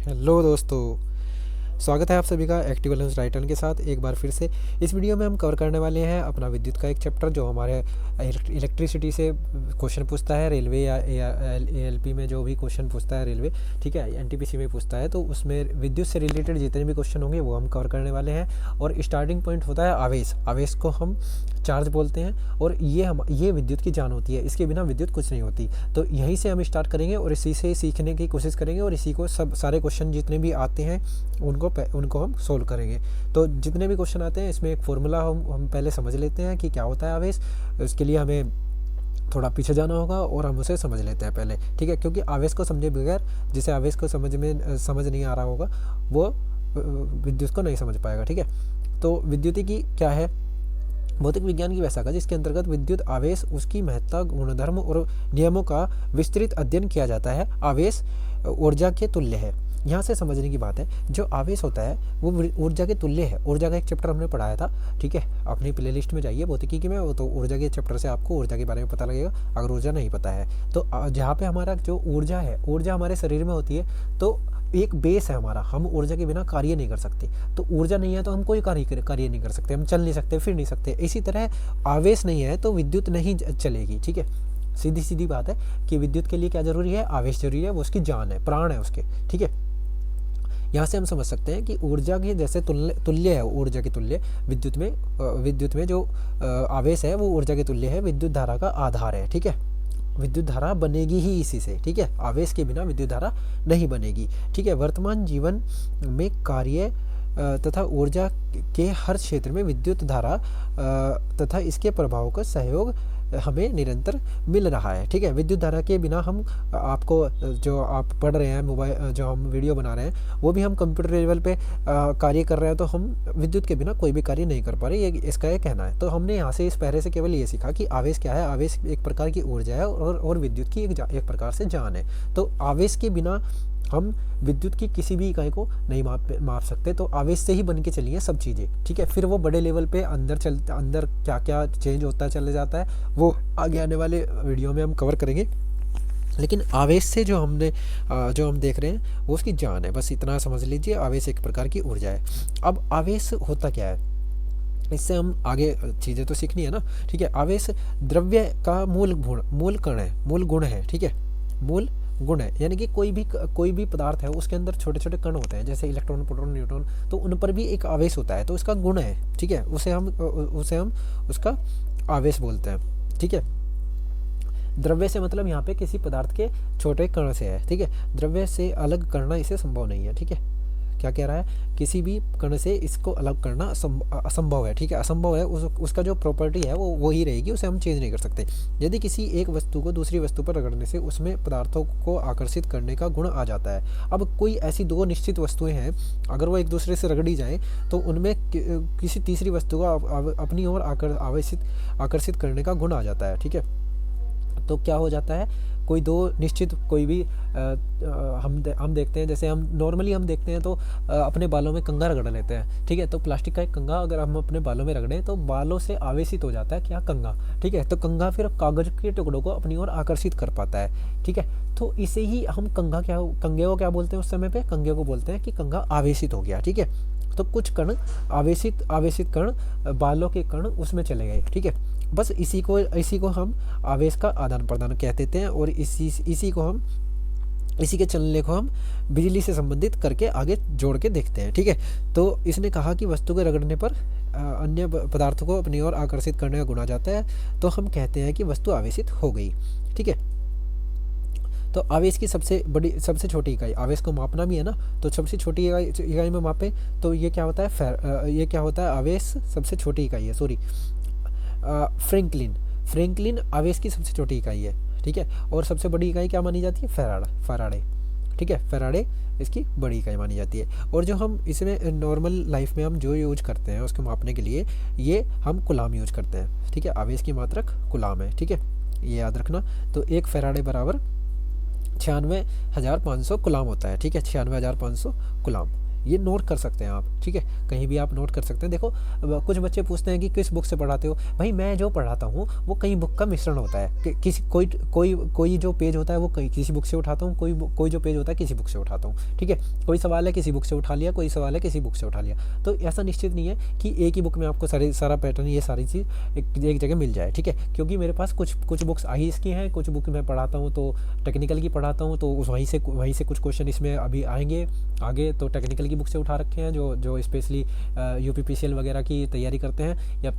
Hello दोस्तों, स्वागत है आप सभी का एक्टिव बैलेंस डाइट के साथ एक बार फिर से। इस वीडियो में हम कवर करने वाले हैं अपना विद्युत का एक चैप्टर जो हमारे इलेक्ट्रिसिटी से क्वेश्चन पूछता है, रेलवे या एएलपी में जो भी क्वेश्चन पूछता है रेलवे, ठीक है, एनटीपीसी में पूछता है, तो उसमें विद्युत से रिलेटेड जितने भी क्वेश्चन होंगे वो हम कवर करने वाले हैं। और स्टार्टिंग पॉइंट होता है आवेश। आवेश को हम चार्ज बोलते हैं और ये विद्युत की जान होती है, इसके बिना विद्युत कुछ नहीं होती। तो यहीं से हम स्टार्ट करेंगे और इसी से सीखने की कोशिश करेंगे और इसी को सब सारे क्वेश्चन जितने भी आते हैं उनको हम सोल्व करेंगे। तो जितने भी क्वेश्चन आते हैं इसमें एक फॉर्मूला हम पहले समझ लेते हैं कि क्या होता है आवेश। उसके लिए हमें थोड़ा पीछे जाना होगा और हम उसे समझ लेते हैं पहले, ठीक है, क्योंकि आवेश को समझे बगैर, जिसे आवेश को समझ नहीं आ रहा होगा वो विद्युत को नहीं समझ पाएगा, ठीक है। तो विद्युतिकी क्या है? भौतिक विज्ञान की वैसा का जिसके अंतर्गत विद्युत आवेश, उसकी महत्ता, गुणधर्म और नियमों का विस्तृत अध्ययन किया जाता है। आवेश ऊर्जा के तुल्य है। यहाँ से समझने की बात है, जो आवेश होता है वो ऊर्जा के तुल्य है। ऊर्जा का एक चैप्टर हमने पढ़ाया था, ठीक है, अपनी प्लेलिस्ट में जाइए भौतिकी में, वो तो ऊर्जा के चैप्टर से आपको ऊर्जा के बारे में पता लगेगा अगर ऊर्जा नहीं पता है तो। जहाँ पे हमारा जो ऊर्जा है, ऊर्जा हमारे शरीर में होती है, तो एक बेस है हमारा, हम ऊर्जा के बिना कार्य नहीं कर सकते। तो ऊर्जा नहीं है तो हम कोई कार्य नहीं कर सकते, हम चल नहीं सकते, फिर नहीं सकते। इसी तरह आवेश नहीं है तो विद्युत नहीं चलेगी, ठीक है। सीधी सीधी बात है कि विद्युत के लिए क्या जरूरी है? आवेश जरूरी है, वो उसकी जान है, प्राण है उसके, ठीक है। यहाँ से हम समझ सकते हैं कि ऊर्जा की जैसे तुल्य है, ऊर्जा के तुल्य विद्युत में जो आवेश है वो ऊर्जा के तुल्य है, विद्युत धारा का आधार है, ठीक है। विद्युत धारा बनेगी ही इसी से, ठीक है। आवेश के बिना विद्युत धारा नहीं बनेगी, ठीक है। वर्तमान जीवन में कार्य तथा ऊर्जा के हर क्षेत्र में विद्युत धारा तथा इसके प्रभाव का सहयोग हमें निरंतर मिल रहा है, ठीक है। विद्युत धारा के बिना हम आपको जो आप पढ़ रहे हैं, मोबाइल जो हम वीडियो बना रहे हैं वो भी हम कंप्यूटर लेवल पे कार्य कर रहे हैं, तो हम विद्युत के बिना कोई भी कार्य नहीं कर पा रहे, ये इसका ये कहना है। तो हमने यहाँ से इस पहरे से केवल ये सीखा कि आवेश क्या है। आवेश एक प्रकार की ऊर्जा है और विद्युत की एक प्रकार से जान है। तो आवेश के बिना हम विद्युत की किसी भी इकाई को नहीं माप सकते। तो आवेश से ही बन के चली हैं सब चीज़ें, ठीक है। फिर वो बड़े लेवल पे अंदर क्या क्या चेंज होता चले जाता है वो आगे आने वाले वीडियो में हम कवर करेंगे। लेकिन आवेश से जो हम देख रहे हैं वो उसकी जान है, बस इतना समझ लीजिए। आवेश एक प्रकार की ऊर्जा है। अब आवेश होता क्या है, इससे हम आगे चीज़ें तो सीखनी है ना, ठीक है। आवेश द्रव्य का मूल गुण है, ठीक है, मूल गुण है। यानी कि कोई भी पदार्थ है उसके अंदर छोटे छोटे कण होते हैं, जैसे इलेक्ट्रॉन, प्रोटॉन, न्यूट्रॉन, तो उन पर भी एक आवेश होता है, तो उसका गुण है, ठीक है। उसे हम उसका आवेश बोलते हैं, ठीक है। द्रव्य से मतलब यहाँ पे किसी पदार्थ के छोटे कण से है, ठीक है। द्रव्य से अलग करना इसे संभव नहीं है, ठीक है। क्या कह रहा है? किसी भी कण से इसको अलग करना असंभव है, ठीक है, असंभव है। उसका जो प्रॉपर्टी है वो ही रहेगी, उसे हम चेंज नहीं कर सकते। यदि किसी एक वस्तु को दूसरी वस्तु पर रगड़ने से उसमें पदार्थों को आकर्षित करने का गुण आ जाता है। अब कोई ऐसी दो निश्चित वस्तुएं हैं, अगर वो एक दूसरे से रगड़ी जाए तो उनमें किसी तीसरी वस्तु को अपनी ओर आकर्षित करने का गुण आ जाता है, ठीक है। तो क्या हो जाता है? कोई दो निश्चित कोई भी हम देखते हैं, जैसे हम नॉर्मली हम देखते हैं तो अपने बालों में कंघा रगड़ लेते हैं, ठीक है। तो प्लास्टिक का एक कंघा अगर हम अपने बालों में रगड़ें तो बालों से आवेशित हो जाता है क्या? कंघा, ठीक है। तो कंघा फिर कागज के टुकड़ों को अपनी ओर आकर्षित कर पाता है, ठीक है। तो इसे ही हम कंघे को क्या बोलते हैं? उस समय पे कंघे को बोलते हैं कि कंघा आवेशित हो गया, ठीक है। तो कुछ कण आवेशित कण, बालों के कण उसमें चले गए, ठीक है। बस इसी को हम आवेश का आदान प्रदान कह देते हैं। और इसी के चलने को हम बिजली से संबंधित करके आगे जोड़ के देखते हैं, ठीक है। तो इसने कहा कि वस्तु के रगड़ने पर अन्य पदार्थों को अपनी ओर आकर्षित करने का गुण आ जाता है, तो हम कहते हैं कि वस्तु आवेशित हो गई, ठीक है। तो आवेश की सबसे छोटी इकाई, आवेश को मापना भी है ना, तो सबसे छोटी इकाई में मापे तो ये क्या होता है? आवेश सबसे छोटी इकाई है, सॉरी, फ्रैंकलिन आवेश की सबसे छोटी इकाई है, ठीक है। और सबसे बड़ी इकाई क्या मानी जाती है? फैराडे, ठीक है। फैराडे इसकी बड़ी इकाई मानी जाती है। और जो हम इसमें नॉर्मल लाइफ में हम जो यूज करते हैं उसको मापने के लिए, ये हम कूलाम यूज करते हैं, ठीक है। आवेश की मात्रक कूलाम है, ठीक है, ये याद रखना। तो एक फैराडे बराबर 96,500 कूलाम होता है, ठीक है, 96,500 कूलाम। ये नोट कर सकते हैं आप, ठीक है, कहीं भी आप नोट कर सकते हैं। देखो कुछ बच्चे पूछते हैं कि किस बुक से पढ़ाते हो, भाई मैं जो पढ़ाता हूँ वो कई बुक का मिश्रण होता है। किसी कोई जो पेज होता है वो किसी बुक से उठाता हूँ, कोई जो पेज होता है किसी बुक से उठाता हूँ, ठीक है। कोई सवाल है किसी बुक से उठा लिया, कोई सवाल है किसी बुक से उठा लिया। तो ऐसा निश्चित नहीं है कि एक ही बुक में आपको सारा पैटर्न, ये सारी चीज़ एक जगह मिल जाए, ठीक है। क्योंकि मेरे पास कुछ बुक्स आईएएस की हैं, कुछ बुक मैं पढ़ाता हूँ तो टेक्निकल की पढ़ाता हूँ, तो वहीं से कुछ क्वेश्चन इसमें अभी आएंगे आगे। तो टेक्निकल की बुक से उठा रखे हैं जो स्पेशली यूपीपीसीएल वगैरह की तैयारी करते हैं, या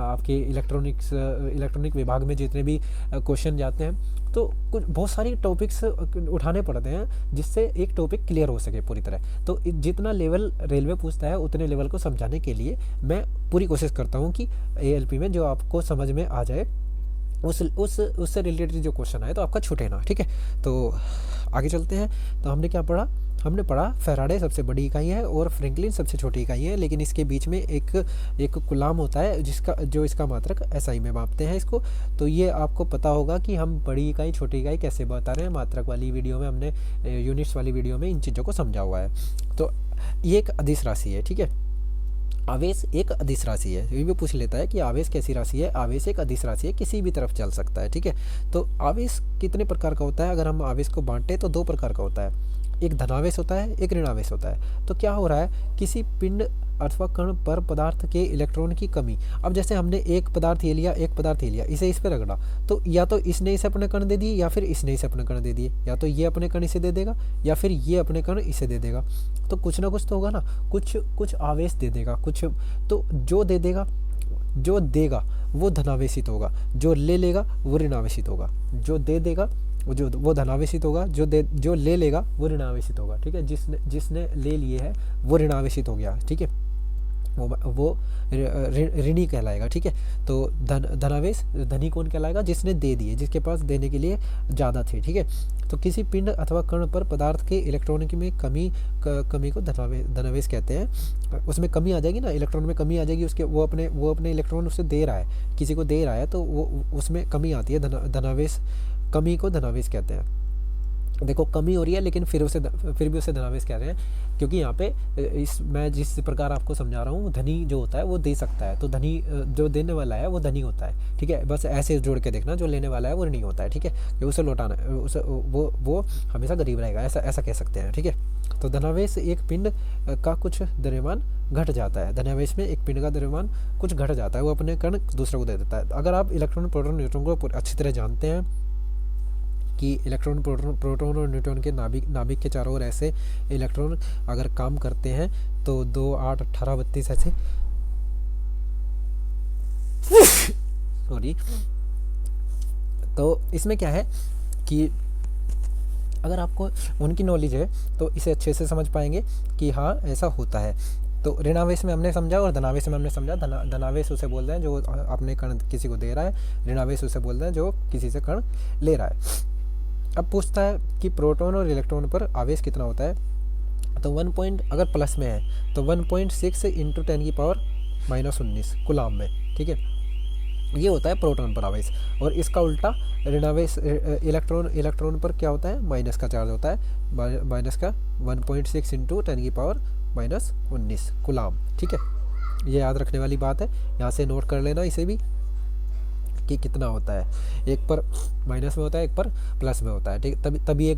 आपके इलेक्ट्रॉनिक विभाग में जितने भी क्वेश्चन जाते हैं, तो कुछ बहुत सारी टॉपिक्स उठाने पड़ते हैं जिससे एक टॉपिक क्लियर हो सके पूरी तरह। तो जितना लेवल रेलवे पूछता है उतने लेवल को समझाने के लिए मैं पूरी कोशिश करता हूँ कि एएलपी में जो आपको समझ में आ जाए, उससे रिलेटेड जो क्वेश्चन आए तो आपका छूटे ना, ठीक है। तो आगे चलते हैं। तो हमने क्या पढ़ा, हमने पढ़ा फैराडे सबसे बड़ी इकाई है और फ्रैंकलिन सबसे छोटी इकाई है, लेकिन इसके बीच में एक कूलाम होता है जो इसका मात्रक एसआई में मापते हैं इसको। तो ये आपको पता होगा कि हम बड़ी इकाई छोटी इकाई कैसे बता रहे हैं। मात्रक वाली वीडियो में हमने, यूनिट्स वाली वीडियो में इन चीज़ों को समझा हुआ है। तो ये एक अदिश राशि है, ठीक है। आवेश एक अदिश राशि है। ये भी पूछ लेता है कि आवेश कैसी राशि है। आवेश एक अदिश राशि है, किसी भी तरफ चल सकता है, ठीक है। तो आवेश कितने प्रकार का होता है, अगर हम आवेश को बांटें तो 2 प्रकार का होता है। एक धनावेश होता है, एक ऋणावेश होता है। तो क्या हो रहा है, किसी पिंड अथवा कण पर पदार्थ के इलेक्ट्रॉन की कमी। अब जैसे हमने एक पदार्थ ये लिया, इसे इस पर रगड़ा, तो या तो इसने इसे अपने कण दे दिए या फिर इसने इसे अपने कण दे दिए, या तो ये अपने कण इसे दे देगा या फिर ये अपने कण इसे दे देगा। तो कुछ ना कुछ तो होगा ना, कुछ आवेश दे देगा कुछ। तो जो देगा वो धनावेशित होगा, जो ले लेगा वो ऋणावेशित होगा। जो दे देगा वो धनावेशित होगा, जो ले लेगा वो ऋणावेशित होगा, ठीक है। जिसने ले लिए है वो ऋणावेशित हो गया, ठीक है, वो ऋणी कहलाएगा, ठीक है। तो धनावेश धनी कौन कहलाएगा, जिसने दे दिए, जिसके पास देने के लिए ज़्यादा थे, ठीक है। तो किसी पिंड अथवा कण पर पदार्थ के इलेक्ट्रॉन में कमी को धनावेश कहते हैं। उसमें कमी आ जाएगी ना, इलेक्ट्रॉन में कमी आ जाएगी, उसके वो अपने इलेक्ट्रॉन उसे दे रहा है, किसी को दे रहा है, तो वो उसमें कमी आती है, धनावेश, कमी को धनावेश कहते हैं। देखो कमी हो रही है लेकिन फिर भी उसे धनावेश कह रहे हैं, क्योंकि यहाँ पे मैं जिस प्रकार आपको समझा रहा हूँ, धनी जो होता है वो दे सकता है, तो धनी जो देने वाला है वो धनी होता है, ठीक है। बस ऐसे जोड़ के देखना, जो लेने वाला है वो ऋणी होता है, ठीक है, कि उसे लौटाना, उसे वो हमेशा गरीब रहेगा, ऐसा कह सकते हैं, ठीक है। तो धनावेश एक पिंड का कुछ द्रव्यमान घट जाता है। धनावेश में एक पिंड का द्रव्यमान कुछ घट जाता है, वो अपने कण दूसरे को दे देता है। अगर आप इलेक्ट्रॉन प्रोटॉन न्यूट्रॉन को अच्छी तरह जानते हैं कि इलेक्ट्रॉन प्रोटॉन और न्यूट्रॉन के नाभिक के चारों ओर ऐसे इलेक्ट्रॉन अगर काम करते हैं तो 2, 8, 18, 32 ऐसे सॉरी। तो इसमें क्या है कि अगर आपको उनकी नॉलेज है तो इसे अच्छे से समझ पाएंगे कि हाँ ऐसा होता है। तो ऋणावेश में हमने समझा और धनावेश में हमने समझा। धनावेश उसे बोल रहे हैं जो अपने कण किसी को दे रहा है, ऋणावेश उसे बोल रहे हैं जो किसी से कण ले रहा है। अब पूछता है कि प्रोटॉन और इलेक्ट्रॉन पर आवेश कितना होता है, तो 1 अगर प्लस में है तो 1.6 इंटू 10⁻⁻19 कूलाम में, ठीक है, ये होता है प्रोटॉन पर आवेश। और इसका उल्टा ऋणावेश इलेक्ट्रॉन पर क्या होता है, माइनस का चार्ज होता है, माइनस का 1.6 इंटू 10⁻⁻19 कूलाम, ठीक है। ये याद रखने वाली बात है, यहाँ से नोट कर लेना इसे भी कि कितना होता है, एक पर माइनस में होता है, एक पर प्लस में होता है, ठीक। तभी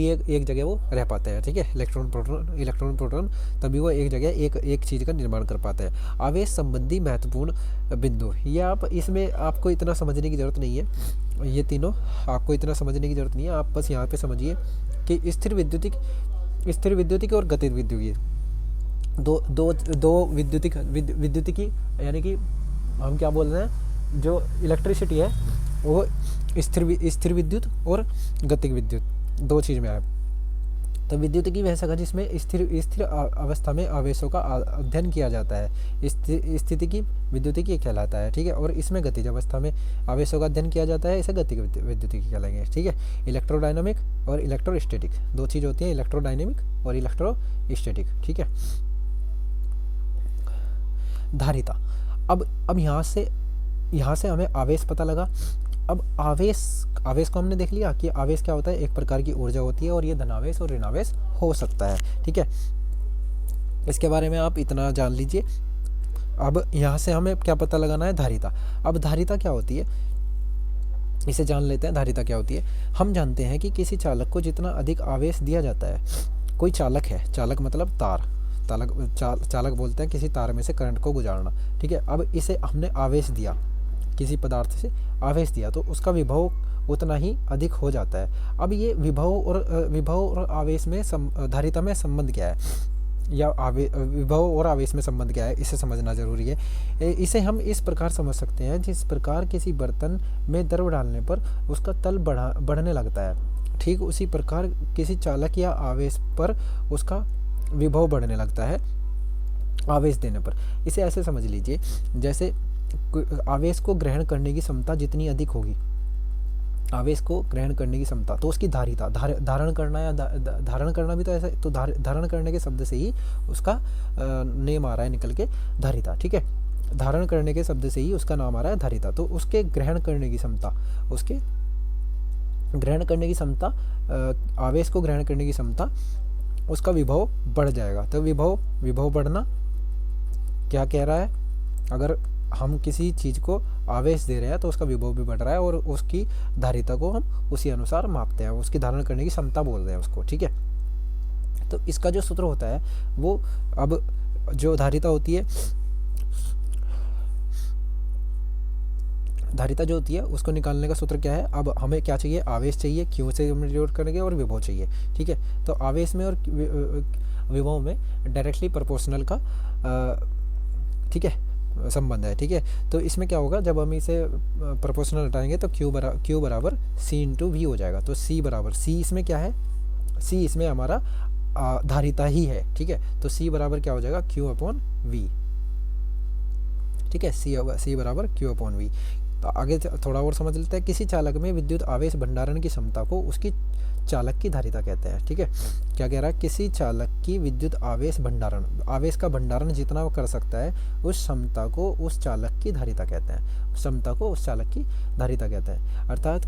एक जगह वो रह पाते हैं, ठीक है। इलेक्ट्रॉन प्रोटॉन तभी वो एक जगह एक चीज़ का निर्माण कर पाते हैं। आवेश संबंधी महत्वपूर्ण बिंदु, ये आप इसमें आपको इतना समझने की ज़रूरत नहीं है, ये तीनों आपको इतना समझने की ज़रूरत नहीं है। आप बस यहाँ पे समझिए कि स्थिर विद्युतिक और गतिज विद्युतिकी दो विद्युतिकी, यानी कि हम क्या बोल रहे हैं, जो इलेक्ट्रिसिटी है वो स्थिर विद्युत और गतिज विद्युत 2 चीज़ में है। तो विद्युतिकी वह शाखा जिसमें स्थिर अवस्था में आवेशों का अध्ययन किया जाता है, स्थितिकी विद्युतिकी कहलाता है, ठीक है। और इसमें गतिज अवस्था में आवेशों का अध्ययन किया जाता है, इसे गतिज विद्युतिकी कहलाएंगे, ठीक है। इलेक्ट्रोडायनामिक और इलेक्ट्रोस्टैटिक 2 चीज़ होती हैं, इलेक्ट्रोडायनेमिक और इलेक्ट्रोस्टैटिक, ठीक है। धारिता, अब यहाँ से हमें आवेश पता लगा। अब आवेश को हमने देख लिया कि आवेश क्या होता है, एक प्रकार की ऊर्जा होती है और ये धनावेश और ऋणावेश हो सकता है, ठीक है। इसके बारे में आप इतना जान लीजिए। अब यहाँ से हमें क्या पता लगाना है, धारिता। अब धारिता क्या होती है, इसे जान लेते हैं। धारिता क्या होती है, हम जानते हैं कि किसी चालक को जितना अधिक आवेश दिया जाता है, कोई चालक है, चालक मतलब तार, चालक बोलते हैं किसी तार में से करंट को गुजारना, ठीक है। अब इसे हमने आवेश दिया, किसी पदार्थ से आवेश दिया, तो उसका विभव उतना ही अधिक हो जाता है। अब ये विभव और आवेश में धारिता में संबंध क्या है, या विभव और आवेश में संबंध क्या है, इसे समझना जरूरी है। इसे हम इस प्रकार समझ सकते हैं, जिस प्रकार किसी बर्तन में द्रव डालने पर उसका तल बढ़ने लगता है, ठीक उसी प्रकार किसी चालक या आवेश पर उसका विभव बढ़ने लगता है आवेश देने पर। इसे ऐसे समझ लीजिए, जैसे आवेश को ग्रहण करने की क्षमता जितनी अधिक होगी, आवेश को ग्रहण करने की क्षमता, तो उसकी धारिता, धारण करना या धारण करना भी तो ऐसा, तो धारण करने के शब्द से ही उसका नेम आ रहा है निकल के, धारिता, ठीक है। धारण करने के शब्द से ही उसका नाम आ रहा है धारिता। तो उसके ग्रहण करने की क्षमता, उसके ग्रहण करने की क्षमता, आवेश को ग्रहण करने की क्षमता, उसका विभव बढ़ जाएगा। तो विभव बढ़ना क्या कह रहा है, अगर हम किसी चीज़ को आवेश दे रहे हैं तो उसका विभव भी बढ़ रहा है, और उसकी धारिता को हम उसी अनुसार मापते हैं, उसकी धारण करने की क्षमता बोल रहे हैं उसको, ठीक है। तो इसका जो सूत्र होता है वो, अब जो धारिता होती है, धारिता जो होती है उसको निकालने का सूत्र क्या है। अब हमें क्या चाहिए, आवेश चाहिए, क्यों से हम डिनोट करेंगे, और विभव चाहिए, ठीक है। तो आवेश में और विभव में डायरेक्टली प्रोपोर्शनल का ठीक है संबंध है, ठीक है। तो इसमें क्या होगा, जब हम इसे प्रोपोर्शनल हटाएंगे तो Q बराबर C इंटू V हो जाएगा। तो C बराबर, C इसमें क्या है, C इसमें हमारा धारिता ही है, ठीक है। तो C बराबर क्या हो जाएगा, Q अपॉन V, ठीक है। C बराबर Q अपॉन V। तो आगे थोड़ा और समझ लेते हैं। किसी चालक में विद्युत आवेश भंडारण की क्षमता को उसकी चालक की धारिता कहते हैं, ठीक है। क्या कह रहा है, किसी चालक की विद्युत आवेश भंडारण, आवेश का भंडारण जितना वो कर सकता है, उस क्षमता को उस चालक की धारिता कहते हैं, क्षमता को उस चालक की धारिता कहते हैं। अर्थात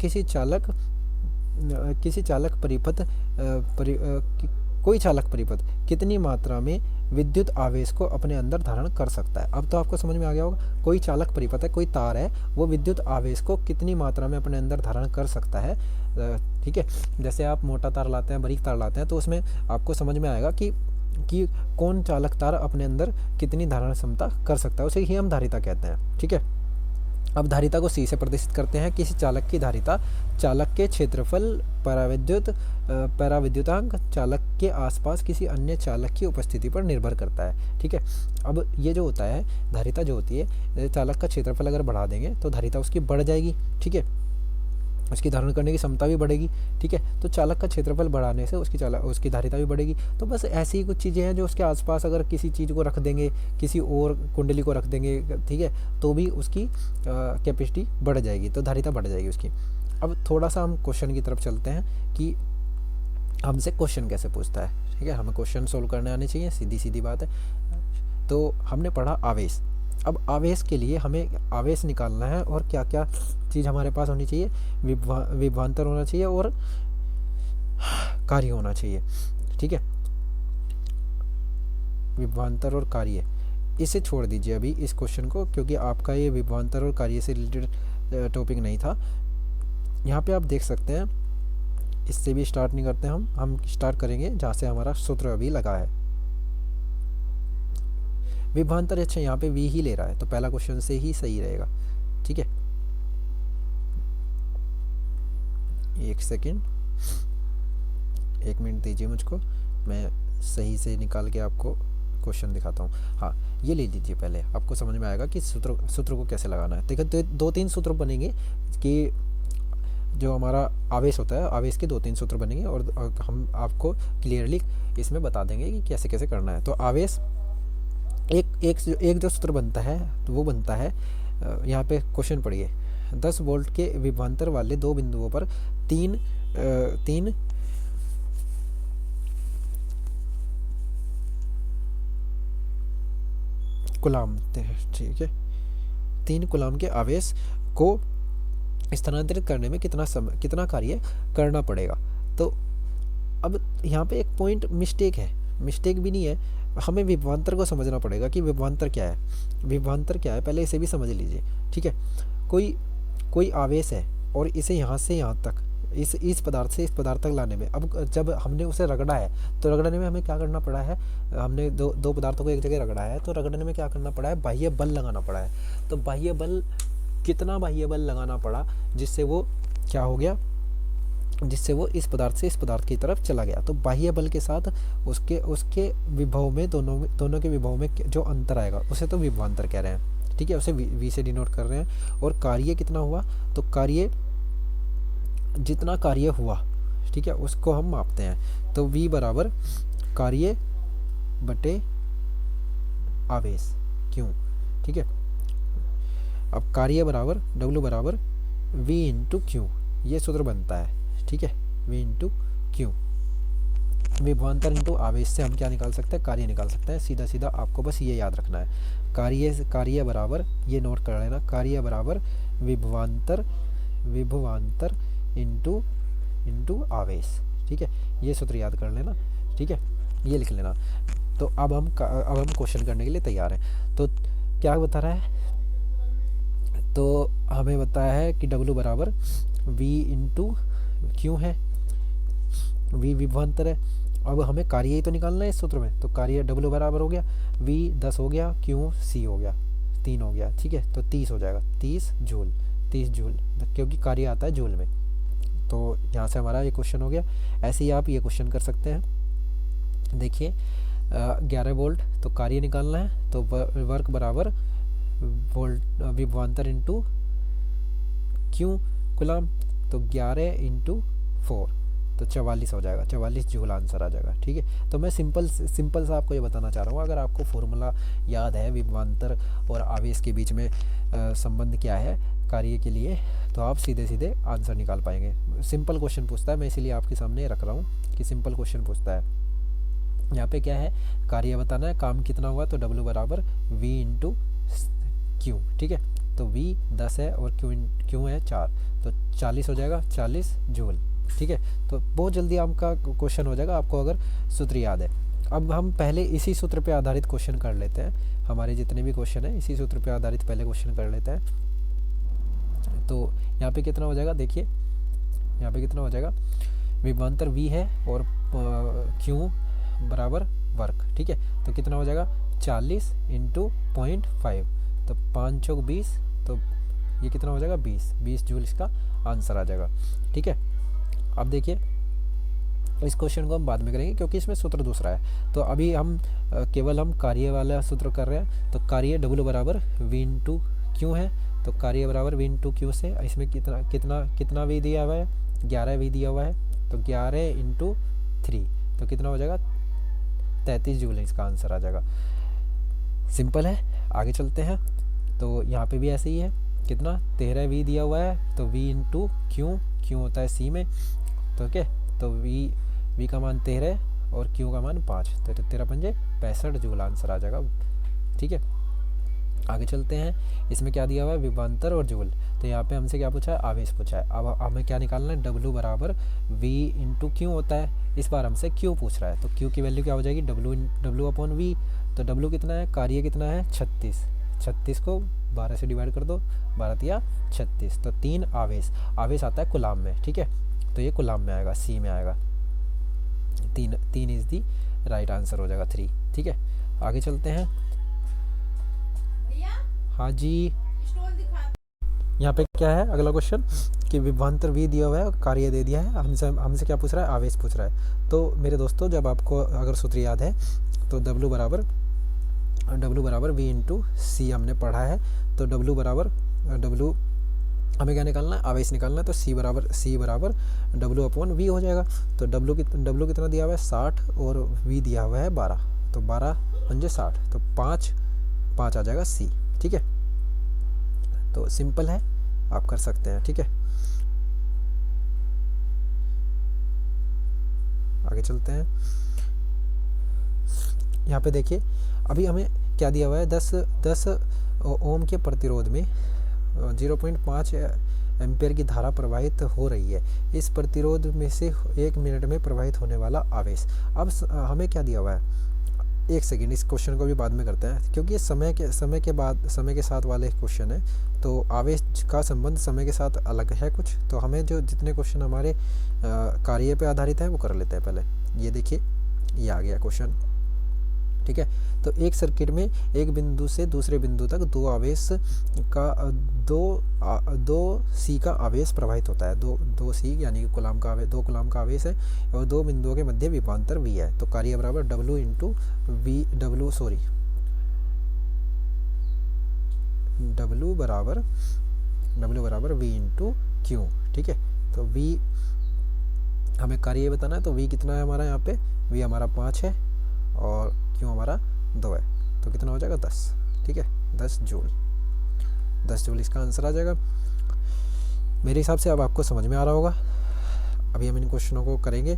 कोई चालक परिपथ कितनी मात्रा में विद्युत आवेश को अपने अंदर धारण कर सकता है। अब तो आपको समझ में आ गया होगा, कोई चालक परिपथ है, कोई तार है, वो विद्युत आवेश को कितनी मात्रा में अपने अंदर धारण कर सकता है, ठीक है। जैसे आप मोटा तार लाते हैं, बारीक तार लाते हैं, तो उसमें आपको समझ में आएगा कि कौन चालक तार अपने अंदर कितनी धारण क्षमता कर सकता है, उसे ही हम धारिता कहते हैं, ठीक है। अब धारिता को C से प्रदर्शित करते हैं। किसी चालक की धारिता चालक के क्षेत्रफल, पराविद्युतांक, चालक के आसपास किसी अन्य चालक की उपस्थिति पर निर्भर करता है, ठीक है। अब ये जो होता है, धारिता जो होती है, चालक का क्षेत्रफल अगर बढ़ा देंगे तो धारिता उसकी बढ़ जाएगी, ठीक है, उसकी धारण करने की क्षमता भी बढ़ेगी, ठीक है। तो चालक का क्षेत्रफल बढ़ाने से उसकी धारिता भी बढ़ेगी। तो बस ऐसी ही कुछ चीज़ें हैं जो उसके आसपास अगर किसी चीज़ को रख देंगे, किसी और कुंडली को रख देंगे, ठीक है, तो भी उसकी कैपेसिटी बढ़ जाएगी, तो धारिता बढ़ जाएगी उसकी। अब थोड़ा सा हम क्वेश्चन की तरफ चलते हैं कि हमसे क्वेश्चन कैसे पूछता है, ठीक है। हमें क्वेश्चन सोल्व करने आने चाहिए, सीधी सीधी बात है। तो हमने पढ़ा आवेश। अब आवेश के लिए हमें आवेश निकालना है, और क्या क्या चीज़ हमारे पास होनी चाहिए, विभवांतर होना चाहिए और कार्य होना चाहिए, ठीक है। विभवांतर और कार्य, इसे छोड़ दीजिए अभी इस क्वेश्चन को, क्योंकि आपका ये विभवांतर और कार्य से रिलेटेड टॉपिक नहीं था। यहाँ पे आप देख सकते हैं, इससे भी स्टार्ट नहीं करते हम स्टार्ट करेंगे जहाँ से हमारा सूत्र अभी लगा है। विभवांतर, अच्छा यहाँ पे V ही ले रहा है, तो पहला क्वेश्चन से ही सही रहेगा, ठीक है। एक सेकेंड, 1 मिनट दीजिए मुझको, मैं सही से निकाल के आपको क्वेश्चन दिखाता हूँ। हाँ, ये ले लीजिए, पहले आपको समझ में आएगा कि सूत्र को कैसे लगाना है। देखिए, 2-3 सूत्र बनेंगे कि जो हमारा आवेश होता है, आवेश के 2-3 सूत्र बनेंगे, और हम आपको क्लियरली इसमें बता देंगे कि कैसे कैसे करना है। तो आवेश एक जो सूत्र बनता है, तो वो बनता है, यहाँ पे क्वेश्चन पढ़िए। 10 वोल्ट के विभवांतर वाले 2 बिंदुओं पर 3 कूलाम, ठीक है, 3 कूलाम के आवेश को स्थानांतरित करने में कितना कार्य करना पड़ेगा। तो अब यहाँ पे एक पॉइंट मिस्टेक है, मिस्टेक भी नहीं है, हमें विभवांतर को समझना पड़ेगा कि विभवांतर क्या है। विभवांतर क्या है पहले इसे भी समझ लीजिए, ठीक है। कोई कोई आवेश है और इसे यहाँ से यहाँ तक, इस पदार्थ से इस पदार्थ तक लाने में, अब जब हमने उसे रगड़ा है तो रगड़ने में हमें क्या करना पड़ा है, हमने दो पदार्थों को एक जगह रगड़ा है तो रगड़ने में क्या करना पड़ा है, बाह्य बल लगाना पड़ा है। तो बाह्य बल, कितना बाह्य बल लगाना पड़ा जिससे वो क्या हो गया, जिससे वो इस पदार्थ से इस पदार्थ की तरफ चला गया। तो बाह्य बल के साथ उसके विभव में, दोनों के विभव में जो अंतर आएगा उसे तो विभवांतर कह रहे हैं, ठीक है। उसे वी से डिनोट कर रहे हैं। और कार्य कितना हुआ, तो कार्य, जितना कार्य हुआ, ठीक है, उसको हम मापते हैं। तो v बराबर कार्य बटे आवेश, क्यों, ठीक है। अब कार्य बराबर W बराबर v इंटू क्यू, ये सूत्र बनता है, ठीक है। v इंटू क्यू, विभवांतर इंटू आवेश से हम क्या निकाल सकते हैं, कार्य निकाल सकते हैं। सीधा सीधा आपको बस ये याद रखना है, कार्य बराबर, ये नोट कर लेना, कार्य बराबर विभवांतर इंटू आवेश, ठीक है। ये सूत्र याद कर लेना, ठीक है, ये लिख लेना। तो अब हम क्वेश्चन करने के लिए तैयार हैं। तो क्या बता रहा है, तो हमें बताया है कि W बराबर v इंटू क्यों है, v विभवांतर है। अब हमें कार्य ही तो निकालना है इस सूत्र में, तो कार्य W बराबर हो गया v 10 हो गया, क्यों c हो गया 3 हो गया, ठीक है। तो 30 हो जाएगा, 30 जूल, क्योंकि कार्य आता है जूल में। तो यहाँ से हमारा ये क्वेश्चन हो गया। ऐसे ही आप ये क्वेश्चन कर सकते हैं। देखिए 11 वोल्ट, तो कार्य निकालना है, तो वर्क बराबर वोल्ट विभवांतर इंटू क्यों कुलाम, तो 11 इंटू 4, तो 44 हो जाएगा, 44 जूल आंसर आ जाएगा, ठीक है। तो मैं सिंपल सा आपको ये बताना चाह रहा हूँ, अगर आपको फॉर्मूला याद है विभवांतर और आवेश के बीच में संबंध क्या है कार्य के लिए, तो आप सीधे सीधे आंसर निकाल पाएंगे। सिंपल क्वेश्चन पूछता है, मैं इसीलिए आपके सामने रख रहा हूँ कि सिंपल क्वेश्चन पूछता है। यहाँ पे क्या है, कार्य बताना है, काम कितना हुआ, तो W बराबर v इंटू क्यू, ठीक है। तो v 10 है और क्यू है 4, तो 40 हो जाएगा, 40 जूल, ठीक है। तो बहुत जल्दी आपका क्वेश्चन हो जाएगा, आपको अगर सूत्र याद है। अब हम पहले इसी सूत्र पे आधारित क्वेश्चन कर लेते हैं, हमारे जितने भी क्वेश्चन हैं इसी सूत्र पे आधारित पहले क्वेश्चन कर लेते हैं। तो यहाँ पे कितना हो जाएगा, देखिए यहाँ पे कितना हो जाएगा, विभवांतर v है और क्यू बराबर वर्क, ठीक है। तो कितना हो जाएगा 40 इंटू 0.5, तो 5 चौक 20, तो ये कितना हो जाएगा 20 जूल इसका आंसर आ जाएगा, ठीक है। अब देखिए इस क्वेश्चन को हम बाद में करेंगे क्योंकि इसमें सूत्र दूसरा है। तो अभी हम केवल हम कार्य वाला सूत्र कर रहे हैं। तो कार्य W बराबर v इंटू क्यू है, तो कार्य बराबर v इंटू क्यू से इसमें कितना v दिया हुआ है, 11 v दिया हुआ है, तो 11 इंटू 3, तो कितना हो जाएगा 33 जूल इसका आंसर आ जाएगा। सिंपल है, आगे चलते हैं। तो यहाँ पे भी ऐसे ही है, कितना 13 v दिया हुआ है, तो v इंटू क्यू होता है c में, तो क्या, तो v का मान 13 और q का मान 5, तो 13 पंजे 65 जूल आंसर आ जाएगा, ठीक है। आगे चलते हैं, इसमें क्या दिया हुआ है, विभवांतर और जूल। तो यहाँ पे हमसे क्या पूछा है, आवेश पूछा है। अब हमें क्या निकालना है, W बराबर v इंटू क्यू होता है, इस बार हमसे q पूछ रहा है, तो q की वैल्यू क्या हो जाएगी, W अपॉन v। तो W कितना है, कार्य कितना है 36 को 12 से डिवाइड कर दो, 12 या 36, तो 3 आवेश आता है कुलाम में, ठीक है। तो ये कुलाम में आएगा, C में आएगा, 3 इज दी राइट आंसर हो जाएगा 3, ठीक है। आगे चलते हैं। हाँ जी, यहाँ पे क्या है अगला क्वेश्चन कि विभवांतर v दिया हुआ है और कार्य दे दिया है, हमसे क्या पूछ रहा है, आवेश पूछ रहा है। तो मेरे दोस्तों जब आपको अगर सूत्र याद है तो W बराबर v इंटू सी हमने पढ़ा है। तो W हमें क्या निकालना है, आवेश निकालना है, तो C बराबर W अपॉन v हो जाएगा। तो W कितना दिया हुआ है 60 और v दिया हुआ है 12, तो 12 पंजे 60, तो 5 आ जाएगा C, ठीक है। तो सिंपल है, आप कर सकते हैं, ठीक है। आगे चलते हैं। यहाँ पे देखिए अभी हमें क्या दिया हुआ है, 10 ओम के प्रतिरोध में 0.5 एम्पेयर की धारा प्रवाहित हो रही है। इस प्रतिरोध में से 1 मिनट में प्रवाहित होने वाला आवेश। अब हमें क्या दिया हुआ है, एक सेकेंड, इस क्वेश्चन को भी बाद में करते हैं क्योंकि ये समय के साथ वाले क्वेश्चन है, तो आवेश का संबंध समय के साथ अलग है कुछ। तो हमें जो जितने क्वेश्चन हमारे कार्य पे आधारित है वो कर लेते हैं पहले। ये देखिए, ये आ गया क्वेश्चन, ठीक है। तो एक सर्किट में एक बिंदु से दूसरे बिंदु तक दो सी का आवेश प्रवाहित होता है। दो सी यानी कि कूलाम का आवेश, 2 कूलाम का आवेश है और 2 बिंदुओं के मध्य विभवांतर वी है। तो कार्य बराबर W इंटू वी, W बराबर V इंटू क्यू, ठीक है। तो V हमें कार्य बताना है, तो V कितना है हमारा यहाँ पे, V हमारा 5 है और क्यू हमारा 2 है, तो कितना हो जाएगा 10, ठीक है, 10 जूल इसका आंसर आ जाएगा। मेरे हिसाब से अब आपको समझ में आ रहा होगा। अभी हम इन क्वेश्चनों को करेंगे।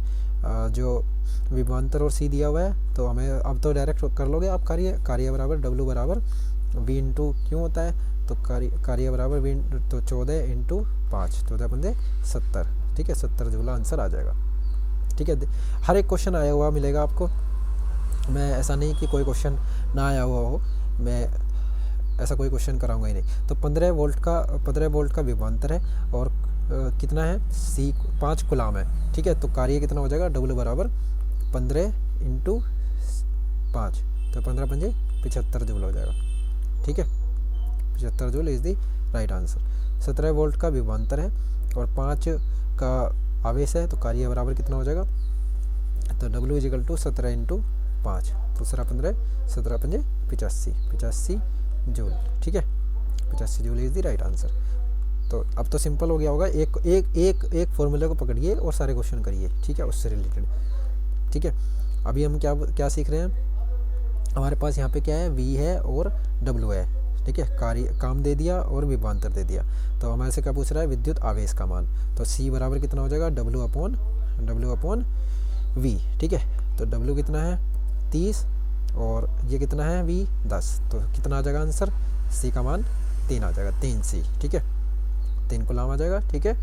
जो विभवांतर और सी दिया हुआ है, तो हमें अब तो डायरेक्ट कर लोगे आप। कार्य बराबर W बराबर V इंटू क्यों होता है, तो कार्य बराबर V तो 14 इंटू 5, 14 पंजे 70, ठीक है, 70 जूल आंसर आ जाएगा, ठीक है। हर एक क्वेश्चन आया हुआ मिलेगा आपको, मैं ऐसा नहीं कि कोई क्वेश्चन ना आया हुआ हो, मैं ऐसा कोई क्वेश्चन कराऊंगा ही नहीं। तो 15 वोल्ट का विभवांतर है और कितना है, सी 5 कूलाम है, ठीक है। तो कार्य कितना हो जाएगा, W बराबर 15 इंटू 5, तो 15 पंजे 75 जूल हो जाएगा, ठीक है। 75 joule is the right answer. 17 volt का विभवांतर है और 5 का आवेश है, तो कार्य बराबर कितना हो जाएगा, तो W इजिकल टू 17 इंटू 5, तो 17 पंजे 85 जूल, ठीक है। 85 joule is the right answer. तो अब तो सिंपल हो गया होगा। एक फॉर्मूले को पकड़िए और सारे क्वेश्चन करिए, ठीक है, उससे रिलेटेड, ठीक है। अभी हम क्या सीख रहे हैं, हमारे पास यहाँ पे क्या है, V है और W है, ठीक है। काम दे दिया और विभवांतर दे दिया। तो हमारे से क्या पूछ रहा है, विद्युत आवेश का मान। तो C बराबर कितना हो जाएगा, W अपॉन V, ठीक है। तो W कितना है 30 और ये कितना है V 10, तो कितना आ जाएगा आंसर, C का मान 3 आ जाएगा, 3C, ठीक है, 3 कूलाम आ जाएगा, ठीक है।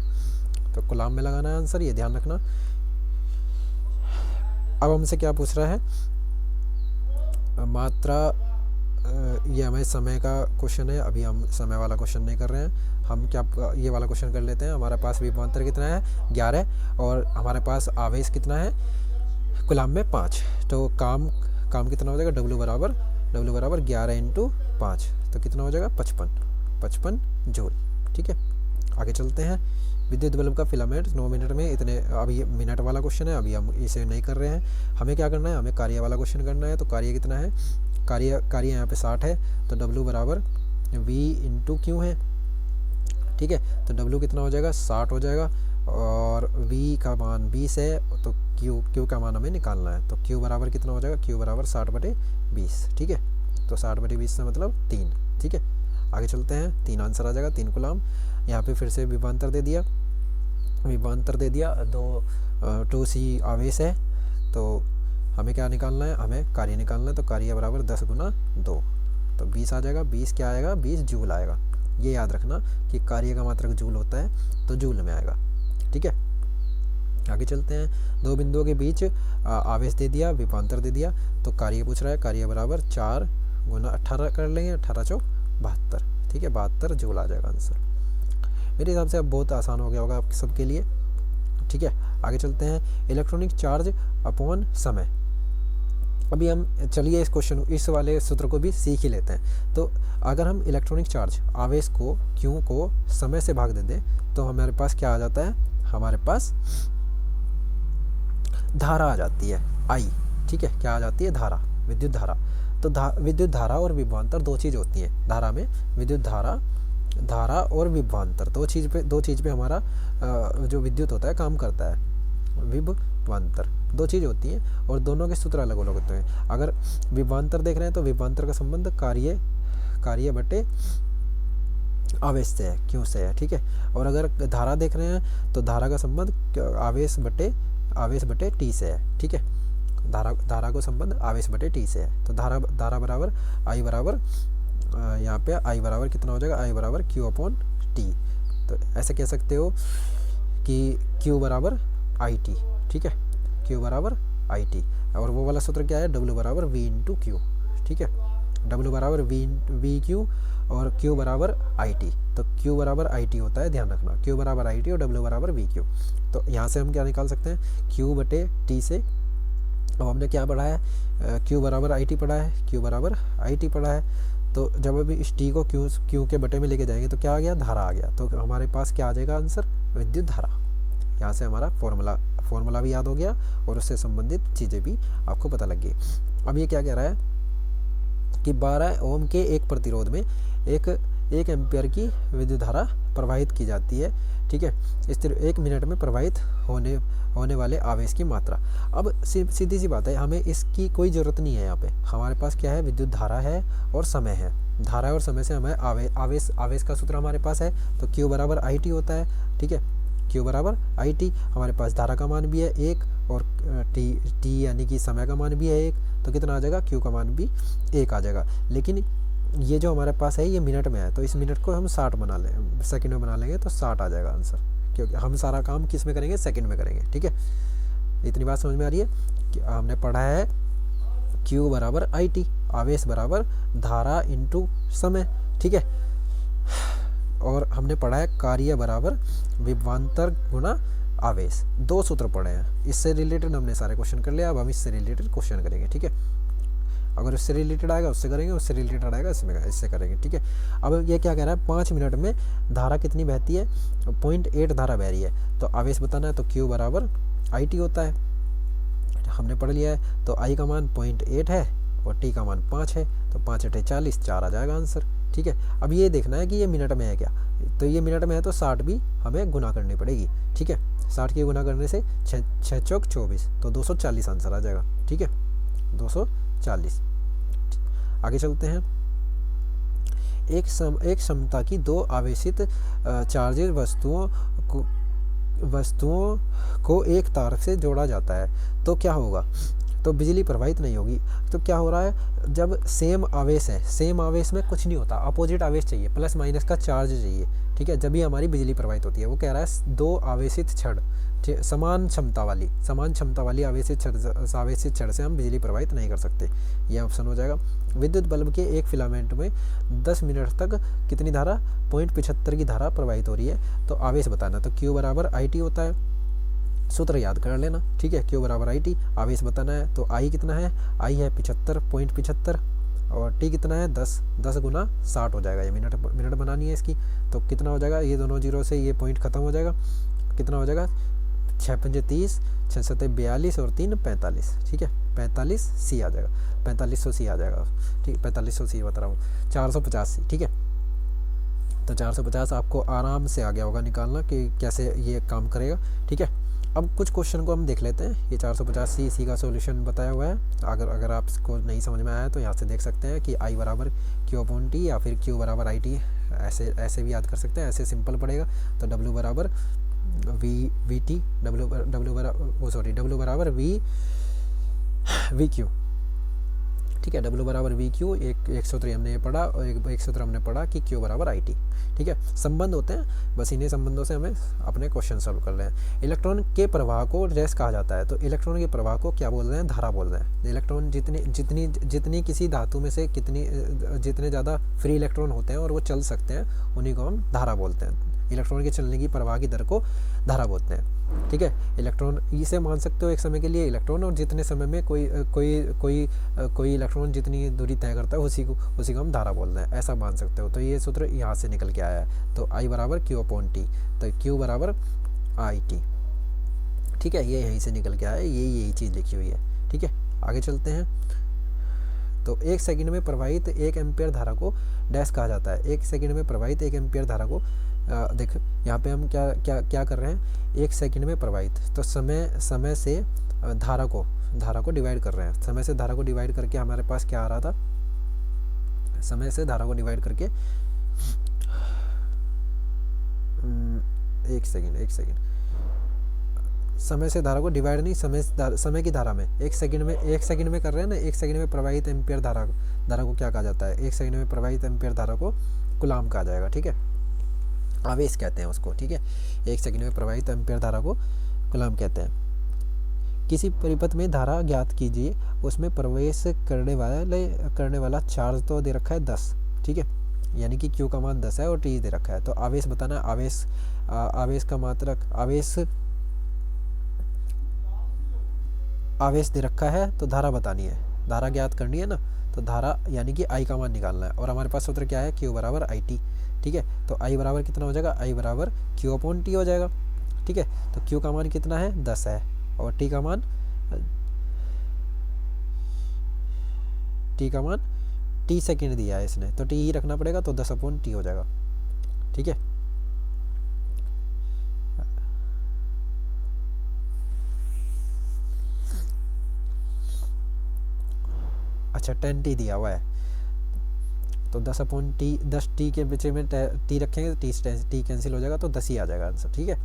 तो कूलाम में लगाना है आंसर, ये ध्यान रखना। अब हमसे क्या पूछ रहा है, मात्रा, ये हमें समय का क्वेश्चन है। अभी हम समय वाला क्वेश्चन नहीं कर रहे हैं, हम ये वाला क्वेश्चन कर लेते हैं। हमारे पास विभवांतर कितना है 11 और हमारे पास आवेश कितना है कूलाम में 5। तो काम कितना हो जाएगा, W बराबर 11 इंटू 5, तो कितना हो जाएगा 55 जूल, ठीक है। आगे चलते हैं। विद्युत बल्ब का फिलामेंट 9 मिनट में इतने, अब ये मिनट वाला क्वेश्चन है, अभी हम इसे नहीं कर रहे हैं। हमें क्या करना है, हमें कार्य वाला क्वेश्चन करना है। तो कार्य कितना है, कार्य यहाँ पे 60 है, तो W बराबर V इंटू क्यू है, ठीक है। तो W कितना हो जाएगा 60 हो जाएगा और V का मान 20 है, तो Q का मान हमें निकालना है। तो Q बराबर कितना हो जाएगा, Q बराबर 60/20, ठीक है। तो 60/20 से मतलब 3, ठीक है। आगे चलते हैं, 3 आंसर आ जाएगा, 3 कूलाम। यहाँ पे फिर से विभवांतर दे दिया, 2C आवेश है, तो हमें क्या निकालना है, हमें कार्य निकालना है। तो कार्य बराबर 10 गुना 2, तो 20 आ जाएगा। 20 क्या आएगा, 20 जूल आएगा। ये याद रखना कि कार्य का मात्रक जूल होता है, तो जूल में आएगा, ठीक है। आगे चलते हैं। 2 बिंदुओं के बीच आवेश दे दिया, विभवांतर दे दिया, तो कार्य पूछ रहा है। कार्य बराबर 4 गुना 18 कर लेंगे, 18 चौक 72, ठीक है, 72 जूल आ जाएगा आंसर। मेरे हिसाब से अब बहुत आसान हो गया होगा आप सबके लिए, ठीक है। आगे चलते हैं। इलेक्ट्रॉनिक चार्ज अपॉन समय। अभी हम चलिए इस वाले सूत्र को भी सीख ही लेते हैं। तो अगर हम इलेक्ट्रॉनिक चार्ज आवेश को क्यू को समय से भाग दे दें, तो हमारे पास क्या आ जाता है, हमारे पास धारा आ जाती है I, ठीक है। क्या आ जाती है, धारा, विद्युत धारा। तो विद्युत धारा और विभवांतर 2 चीज़ होती हैं धारा में। विद्युत धारा और विभवांतर दो चीज़ पे हमारा जो विद्युत होता है काम करता है। विभवांतर 2 चीज़ होती हैं और दोनों के सूत्र अलग अलग होते हैं। अगर विभवांतर देख रहे हैं तो विभवांतर का संबंध कार्य बटे आवेश से है, क्यों से है, ठीक है। और अगर धारा देख रहे हैं तो धारा का संबंध आवेश बटे टी से है, ठीक है। धारा को संबंध आवेश बटे टी से है। तो धारा बराबर I बराबर यहाँ पे I बराबर कितना हो जाएगा, I बराबर Q अपॉन टी। तो ऐसे कह सकते हो कि Q बराबर IT, ठीक है, Q बराबर आई टी। और वो वाला सूत्र क्या है, W बराबर V इंटू क्यू, ठीक है, W बराबर वी क्यू और Q बराबर आई टी। तो Q बराबर आई टी होता है, ध्यान रखना, Q बराबर आई टी और W बराबर वी क्यू। तो यहाँ से हम क्या निकाल सकते हैं, Q बटे T से, अब हमने क्या पढ़ा है, Q बराबर आई टी पढ़ा है, Q बराबर आई टी पढ़ा है। तो जब अभी इस T को Q के बटे में लेके जाएंगे तो क्या आ गया, धारा आ गया। तो हमारे पास क्या आ जाएगा आंसर, विद्युत धारा। यहाँ से हमारा फॉर्मूला भी याद हो गया और उससे संबंधित चीज़ें भी आपको पता लग गई। अब ये क्या कह रहा है कि 12 ओम के एक प्रतिरोध में एक एम्पियर की विद्युत धारा प्रवाहित की जाती है, ठीक है, इस तरह 1 मिनट में प्रवाहित होने वाले आवेश की मात्रा। अब सीधी सी बात है, हमें इसकी कोई ज़रूरत नहीं है। यहाँ पे हमारे पास क्या है, विद्युत धारा है और समय है। धारा और समय से हमें आवेश का सूत्र हमारे पास है, तो Q बराबर आई टी होता है, ठीक है, Q बराबर आई टी। हमारे पास धारा का मान भी है 1 और T यानी कि समय का मान भी है 1, तो कितना आ जाएगा, Q का मान भी 1 आ जाएगा। लेकिन ये जो हमारे पास है ये मिनट में है, तो इस मिनट को हम 60 बना लें, सेकंड में बना लेंगे तो 60 आ जाएगा आंसर, क्योंकि हम सारा काम किस में करेंगे, सेकंड में करेंगे, ठीक है। इतनी बात समझ में आ रही है कि हमने पढ़ा है Q बराबर आई टी, आवेश बराबर धारा इंटू समय, ठीक है। और हमने पढ़ा है कार्य बराबर विभवांतर गुणा आवेश। 2 सूत्र पढ़े हैं, इससे रिलेटेड हमने सारे क्वेश्चन कर लिया। अब हम इससे रिलेटेड क्वेश्चन करेंगे, ठीक है। अगर उससे रिलेटेड आएगा उससे करेंगे, उससे रिलेटेड आएगा इससे करेंगे, ठीक है। अब ये क्या कह रहा है, 5 मिनट में धारा कितनी बहती है, 0.8 धारा बह रही है। तो आवेश बताना है, तो Q बराबर आई टी होता है, हमने पढ़ लिया है। तो I का मान 0.8 है और T का मान 5 है, तो 5 × 40 4 आ जाएगा आंसर, ठीक है। अब ये देखना है कि ये मिनट में है क्या, तो ये मिनट में है तो 60 भी हमें गुना करनी पड़ेगी, ठीक है। 60 की गुना करने से 6 चौक 24, तो 240 आंसर आ जाएगा, ठीक है, 240। आगे चलते हैं। एक क्षमता की 2 आवेशित चार्जेड वस्तुओं को एक तार से जोड़ा जाता है, तो क्या होगा, तो बिजली प्रवाहित नहीं होगी। तो क्या हो रहा है, जब सेम आवेश है, सेम आवेश में कुछ नहीं होता, अपोजिट आवेश चाहिए, प्लस माइनस का चार्ज चाहिए, ठीक है, जब भी हमारी बिजली प्रवाहित होती है। वो कह रहा है 2 आवेशित छड़, समान क्षमता वाली आवेशित छड़ से हम बिजली प्रवाहित नहीं कर सकते, यह ऑप्शन हो जाएगा। विद्युत बल्ब के एक फिलामेंट में 10 मिनट तक कितनी धारा, 0.75 की धारा प्रवाहित हो रही है। तो आवेश बताना, तो Q बराबर आई टी होता है, सूत्र याद कर लेना, ठीक है। Q बराबर आई टी, आवेश बताना है, तो I कितना है, I है 75.75 और T कितना है 10 गुना 60 हो जाएगा। ये मिनट बनानी है इसकी, तो कितना हो जाएगा, ये दोनों जीरो से ये पॉइंट खत्म हो जाएगा, कितना हो जाएगा, 6 × 5 = 30, 6 × 7 = 42 और 3 = 45, ठीक है, 45 C आ जाएगा, 4500 C आ जाएगा, ठीक, 4500 C बता रहा हूँ, 450 C, ठीक है। तो 450 आपको आराम से आ गया होगा निकालना कि कैसे ये काम करेगा, ठीक है। अब कुछ क्वेश्चन को हम देख लेते हैं। ये 450 C का सॉल्यूशन बताया हुआ है। अगर आपको नहीं समझ में आया तो यहाँ से देख सकते हैं कि I बराबर Q/T या फिर Q बराबर आई टी, ऐसे भी याद कर सकते हैं, ऐसे सिंपल पड़ेगा। तो W बराबर वी टी, W बराबर वी क्यू, ठीक है, W बराबर वी क्यू। एक सूत्र हमने ये पढ़ा और एक सूत्र हमने पढ़ा कि Q बराबर आई टी, ठीक है। संबंध होते हैं, बस इन्हीं संबंधों से हमें अपने क्वेश्चन सॉल्व कर रहे हैं। इलेक्ट्रॉन के प्रवाह को रेस कहा जाता है, तो इलेक्ट्रॉन के प्रवाह को क्या बोल रहे हैं, धारा बोल रहे हैं। इलेक्ट्रॉन जितनी किसी धातु में से जितने ज़्यादा फ्री इलेक्ट्रॉन होते हैं और वो चल सकते हैं, उन्हीं को हम धारा बोलते हैं। इलेक्ट्रॉन के चलने की प्रवाह की दर को धारा बोलते हैं, ठीक है। इलेक्ट्रॉन इसे मान सकते हो एक समय के लिए इलेक्ट्रॉन, और जितने समय में कोई इलेक्ट्रॉन जितनी दूरी तय करता है उसी को हम धारा बोल रहे हैं, ऐसा मान सकते हो। तो ये सूत्र यहाँ से निकल के आया है। तो I बराबर Q/T, तो Q बराबर आई टी, ठीक है, ये यहीं से निकल के आया है, यही चीज़ लिखी हुई है, ठीक है। आगे चलते हैं। तो 1 सेकंड में प्रवाहित 1 एम्पियर धारा को डैश कहा जाता है। 1 सेकंड में प्रवाहित 1 एम्पियर धारा को देख, यहाँ पे हम क्या कर रहे हैं, 1 सेकंड में प्रवाहित, तो समय से धारा को डिवाइड कर रहे हैं। समय से धारा को डिवाइड करके हमारे पास क्या आ रहा था, समय से धारा को डिवाइड करके एक सेकंड, समय से धारा को डिवाइड नहीं, समय की धारा में 1 सेकंड में कर रहे हैं ना। 1 सेकंड में प्रवाहित एम्पियर धारा को क्या कहा जाता है, 1 सेकंड में प्रवाहित एम्पियर धारा को कूलाम कहा जाएगा, ठीक है, आवेश कहते हैं उसको, ठीक है। 1 सेकंड में प्रवाहित एम्पियर धारा को कूलाम कहते हैं। किसी परिपथ में धारा ज्ञात कीजिए, उसमें प्रवेश करने वाला चार्ज तो दे रखा है 10, ठीक है, यानी कि Q का मान 10 है और T दे रखा है। तो आवेश बताना है, आवेश का मात्रक, आवेश दे रखा है तो धारा बतानी है, धारा ज्ञात करनी है ना, तो धारा यानी कि I का मान निकालना है। और हमारे पास सूत्र क्या है, Q बराबर IT, ठीक है। तो I बराबर कितना हो जाएगा, I बराबर Q अपॉन T हो जाएगा, ठीक है। तो Q का मान कितना है, 10 है, और T का मान T सेकेंड दिया है इसने, तो T ही रखना पड़ेगा, तो 10 अपॉन T हो जाएगा, ठीक है। अच्छा 10T दिया हुआ है, तो 10 अपॉन T, 10T के पीछे में T रखेंगे तो T कैंसिल हो जाएगा, तो 10 ही आ जाएगा आंसर, ठीक है।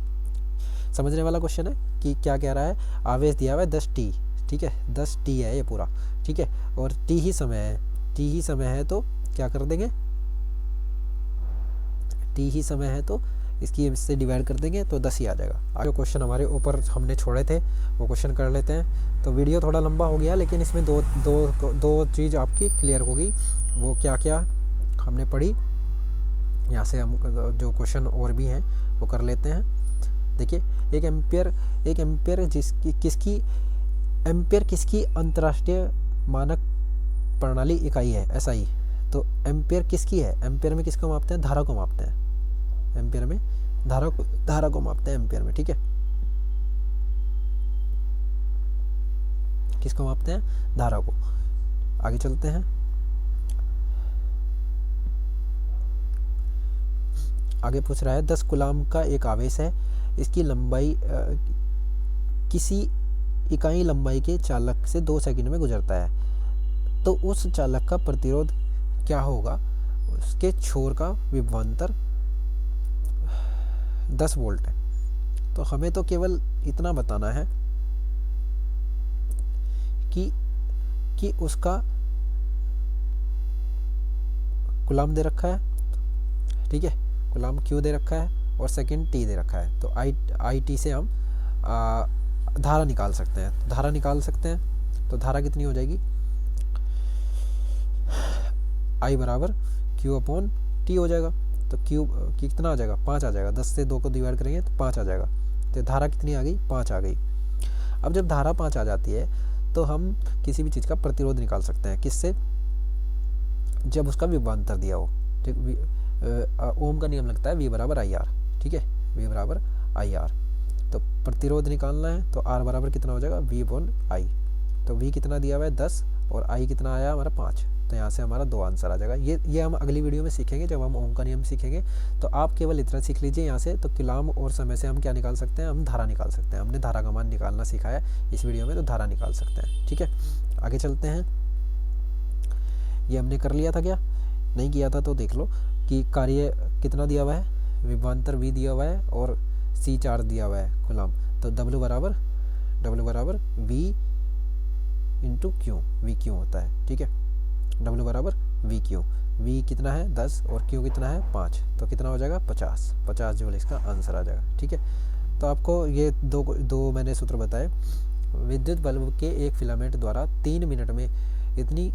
समझने वाला क्वेश्चन है कि क्या कह रहा है, आवेश दिया हुआ है 10T, ठीक है, 10T है ये पूरा, ठीक है, और T ही समय है, तो क्या कर देंगे, T ही समय है तो इससे डिवाइड कर देंगे तो 10 ही आ जाएगा। आगे क्वेश्चन हमारे ऊपर हमने छोड़े थे वो क्वेश्चन कर लेते हैं। तो वीडियो थोड़ा लंबा हो गया, लेकिन इसमें दो चीज़ आपकी क्लियर होगी। वो क्या क्या हमने पढ़ी, यहाँ से हम जो क्वेश्चन और भी हैं वो कर लेते हैं। देखिए, एक एम्पियर किसकी अंतर्राष्ट्रीय मानक प्रणाली इकाई है, SI। तो एम्पियर किसकी है, एम्पियर में किसको मापते हैं, धारा को मापते हैं, एम्पियर में धारा को मापते हैं एम्पियर में, ठीक है। किसको मापते हैं, धारा को। आगे चलते हैं, आगे पूछ रहा है 10 कूलाम का एक आवेश है, इसकी लंबाई किसी इकाई लंबाई के चालक से 2 सेकंड में गुजरता है, तो उस चालक का प्रतिरोध क्या होगा, उसके छोर का विभवांतर 10 वोल्ट है। तो हमें तो केवल इतना बताना है कि उसका कूलाम दे रखा है, ठीक है, कूलाम Q दे रखा है और सेकंड T दे रखा है। तो IT से हम धारा निकाल सकते हैं। तो धारा कितनी हो जाएगी, I बराबर Q अपॉन T हो जाएगा। तो Q कितना आ जाएगा, 5 आ जाएगा, 10 से 2 को डिवाइड करेंगे तो 5 आ जाएगा। तो धारा कितनी आ गई, 5 आ गई। अब जब धारा 5 आ जाती है तो हम किसी भी चीज़ का प्रतिरोध निकाल सकते हैं, किससे, जब उसका विभवांतर दिया हो, ठीक। ओम का नियम लगता है V बराबर IR, ठीक है, V बराबर IR। तो प्रतिरोध निकालना है, तो R बराबर कितना हो जाएगा, V अपॉन I। तो V कितना दिया हुआ है 10 और I कितना आया हमारा 5। तो यहाँ से हमारा 2 आंसर आ जाएगा। ये हम अगली वीडियो में सीखेंगे, जब हम ओम का नियम सीखेंगे। तो आप केवल इतना सीख लीजिए यहाँ से। तो कूलाम और समय से हम क्या निकाल सकते हैं, हम धारा निकाल सकते हैं। हमने धारा का मान निकालना सिखाया इस वीडियो में, तो धारा निकाल सकते हैं, ठीक है। आगे चलते हैं, ये हमने कर लिया था क्या, नहीं किया था तो देख लो कि कार्य कितना दिया हुआ है, विभवांतर V दिया हुआ है और C चार्ज दिया हुआ है कूलाम। तो W बराबर V इंटू Q, VQ होता है, ठीक है। W बराबर VQ, V कितना है 10 और Q कितना है 5, तो कितना हो जाएगा 50 जूल इसका आंसर आ जाएगा, ठीक है। तो आपको ये दो मैंने सूत्र बताए। विद्युत बल्ब के एक फिलामेंट द्वारा 3 मिनट में इतनी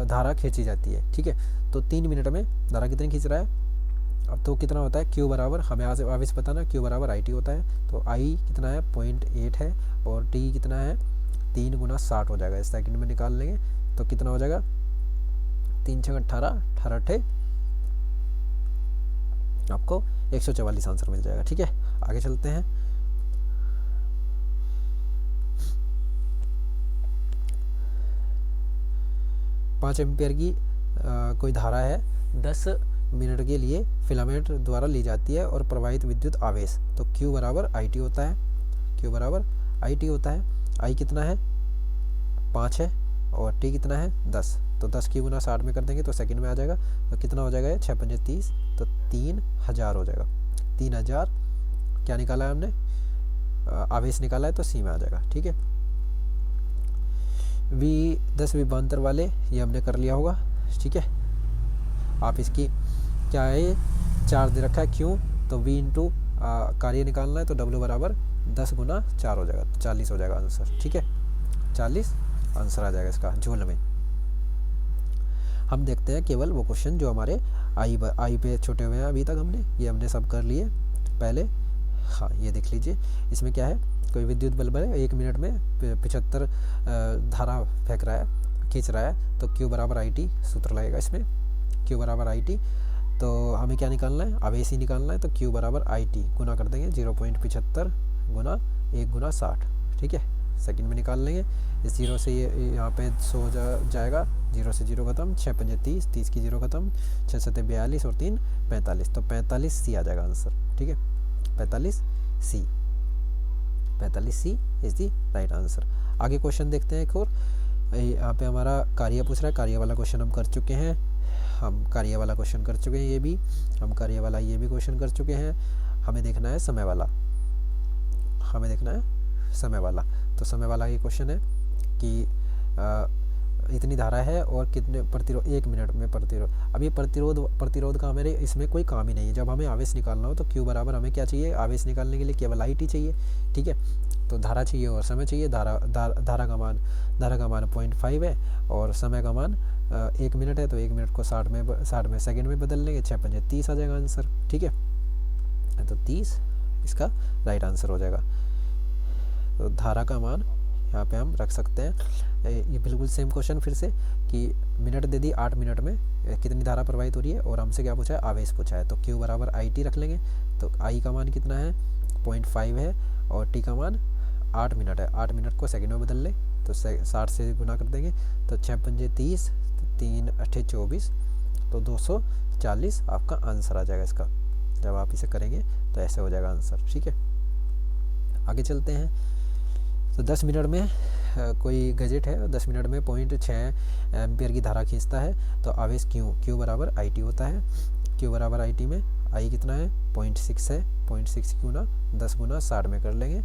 धारा खींची जाती है, ठीक है। तो 3 मिनट में धारा कितनी खींच रहा है, अब तो कितना होता है, Q बराबर, हमें आवेश पता ना, Q बराबर IT होता है। तो I कितना है 0.8 है और T कितना है 3 गुना 60 हो जाएगा, इस सेकंड में निकाल लेंगे तो कितना हो जाएगा, 3 6 18 18 आपको 144 आंसर मिल जाएगा, ठीक है। आगे चलते हैं, पाँच एम्पियर की कोई धारा है, 10 मिनट के लिए फिलामेंट द्वारा ली जाती है और प्रवाहित विद्युत आवेश। तो Q बराबर IT होता है, I कितना है 5 है और T कितना है 10। तो 10 की गुना 60 में कर देंगे तो सेकंड में आ जाएगा। तो कितना हो जाएगा, 6 पंजे 30, तो 3000 हो जाएगा। 3000 क्या निकाला है हमने, आवेश निकाला है, तो C में आ जाएगा, ठीक है। V10 विभवांतर वाले ये हमने कर लिया होगा, ठीक है। आप इसकी क्या है, चार्ज दे रखा है Q, तो V इंटू कार्य निकालना है, तो W बराबर 10 गुना 4 हो जाएगा, तो 40 हो जाएगा आंसर। ठीक है, 40 आंसर आ जाएगा इसका जूल में। हम देखते हैं केवल वो क्वेश्चन जो हमारे आई पे छूटे हुए हैं अभी तक। ये हमने सब कर लिए पहले। हाँ, ये देख लीजिए, इसमें क्या है, कोई विद्युत बल्ब है 1 मिनट में 75 धारा फेंक रहा है, खींच रहा है, तो Q बराबर IT सूत्र लगेगा इसमें। Q बराबर IT, तो हमें क्या निकालना है, आवेश ही निकालना है, तो Q बराबर IT गुना कर देंगे 0.75 गुना 1 गुना 60। ठीक है, सेकंड में निकाल लेंगे। इस 0 से ये यहाँ पे 100 जाएगा, 0 से 0 खत्म, 6 पंजे 30, 30 की 0 खत्म, 6 सत्ते 42 और 3 45, तो 45C आ जाएगा आंसर। ठीक है, 45C, 45C is the right answer. आगे क्वेश्चन देखते हैं एक और। यहाँ पे हमारा कार्य पूछ रहा है, कार्य वाला क्वेश्चन हम कर चुके हैं, हम कार्य वाला क्वेश्चन कर चुके हैं, ये भी हम कार्य वाला ये भी क्वेश्चन कर चुके हैं। हमें देखना है समय वाला, हमें देखना है समय वाला। तो समय वाला ये क्वेश्चन है कि इतनी धारा है और कितने प्रतिरोध 1 मिनट में प्रतिरोध। अब ये प्रतिरोध का हमारे इसमें कोई काम ही नहीं है। जब हमें आवेश निकालना हो तो Q बराबर हमें क्या चाहिए, आवेश निकालने के लिए केवल IT चाहिए। ठीक है, तो धारा चाहिए और समय चाहिए। धारा का मान 0.5 है और समय का मान 1 मिनट है, तो 1 मिनट को 60 में सेकंड में बदल लेंगे, 6 पंजे 30 आ जाएगा आंसर। ठीक है, तो 30 इसका राइट आंसर हो जाएगा। तो धारा का मान यहाँ पे हम रख सकते हैं। ये बिल्कुल सेम क्वेश्चन फिर से कि मिनट दे दी, 8 मिनट में कितनी धारा प्रवाहित हो रही है और हमसे क्या पूछा है, आवेश पूछा है। तो Q बराबर IT रख लेंगे, तो I का मान कितना है 0.5 है और T का मान 8 मिनट है। 8 मिनट को सेकंड में बदल ले तो 60 से गुना कर देंगे, तो 6 पंजे 30, 3 अट्ठे 24, तो 240 आपका आंसर आ जाएगा इसका। जब आप इसे करेंगे तो ऐसे हो जाएगा आंसर। ठीक है, आगे चलते हैं। तो 10 मिनट में कोई गैजेट है, 10 मिनट में 0.6 एम्पियर की धारा खींचता है, तो आवेश Q बराबर IT होता है। Q बराबर IT में I कितना है 0.6 है, 0.6 गुना 10 गुना 60 में कर लेंगे,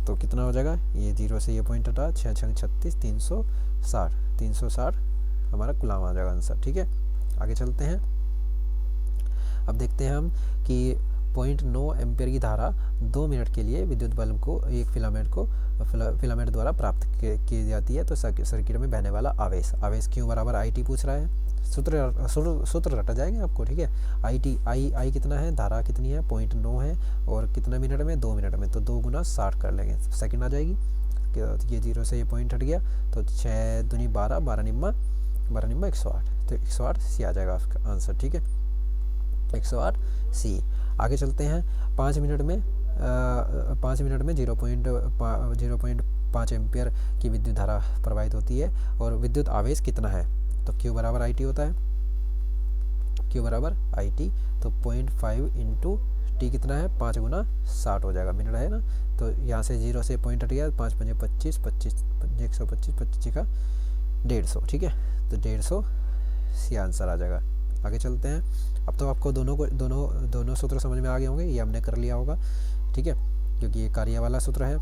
तो कितना हो जाएगा, ये 0 से ये पॉइंट हटा, 6 छंग 36, 360 हमारा गुलाम आ जाएगा आंसर। ठीक है, आगे चलते हैं। अब देखते हैं हम कि 0.9 एम्पियर की धारा 2 मिनट के लिए विद्युत बल्ब को एक फिलामेंट द्वारा प्राप्त की जाती है। तो सर्किट में बहने वाला आवेश Q बराबर IT पूछ रहा है। सूत्र रटा जाएंगे आपको। ठीक है, I कितना है, धारा कितनी है 0.9 है और कितना मिनट में 2 मिनट में, तो 2 गुना 60 कर लेंगे, सेकंड आ जाएगी। ये 0 से ये पॉइंट हट गया, तो 6 दूनी 12, 12 निम्मा 108, तो 108C आ जाएगा आपका आंसर। ठीक है, 108C। आगे चलते हैं। 5 मिनट में 0.5 एम्पियर की विद्युत धारा प्रवाहित होती है और विद्युत आवेश कितना है, तो Q बराबर IT होता है। Q बराबर IT, तो 0.5 इंटू T कितना है 5 गुना 60 हो जाएगा, मिनट है ना। तो यहाँ से 0 से पॉइंट हट गया, 5 पंजे 25, 125, 25 का 150। ठीक है, तो 150C आंसर आ जाएगा। आगे चलते हैं। अब तो आपको दोनों सूत्र समझ में आ गए होंगे, ये हमने कर लिया होगा। ठीक है, क्योंकि ये कार्य वाला सूत्र है।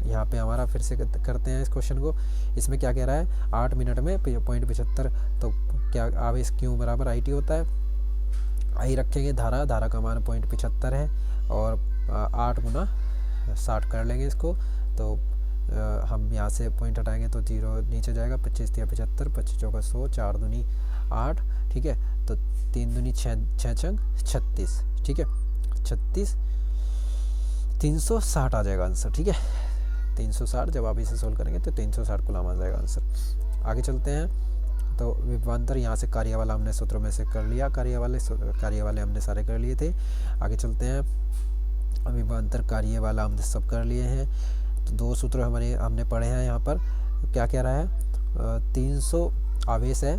यहाँ पे हमारा फिर से करते हैं इस क्वेश्चन को। इसमें क्या कह रहा है, 8 मिनट में 0.75, तो क्या आवेश Q बराबर IT होता है। I रखेंगे, धारा का मान 0.75 है और 8 गुना 60 कर लेंगे इसको, तो हम यहाँ से पॉइंट हटाएंगे तो 0 नीचे जाएगा, 25 या 75, 25 चौका 100, 4 दूनी 8। ठीक है, तो 3 दूनी 6 छंग 36। ठीक है, 36, 360 आ जाएगा आंसर। ठीक है, 360, जब आप इसे सोल्व करेंगे तो 360 गुलाम आ जाएगा आंसर। आगे चलते हैं। तो विभवांतर यहाँ से कार्य वाला हमने सूत्रों में से कर लिया, कार्य वाले हमने सारे कर लिए थे। आगे चलते हैं। विभवांतर कार्य वाला हमने सब कर लिए हैं। तो 2 सूत्र हमने पढ़े हैं। यहाँ पर क्या कह रहा है, 300 आवेश है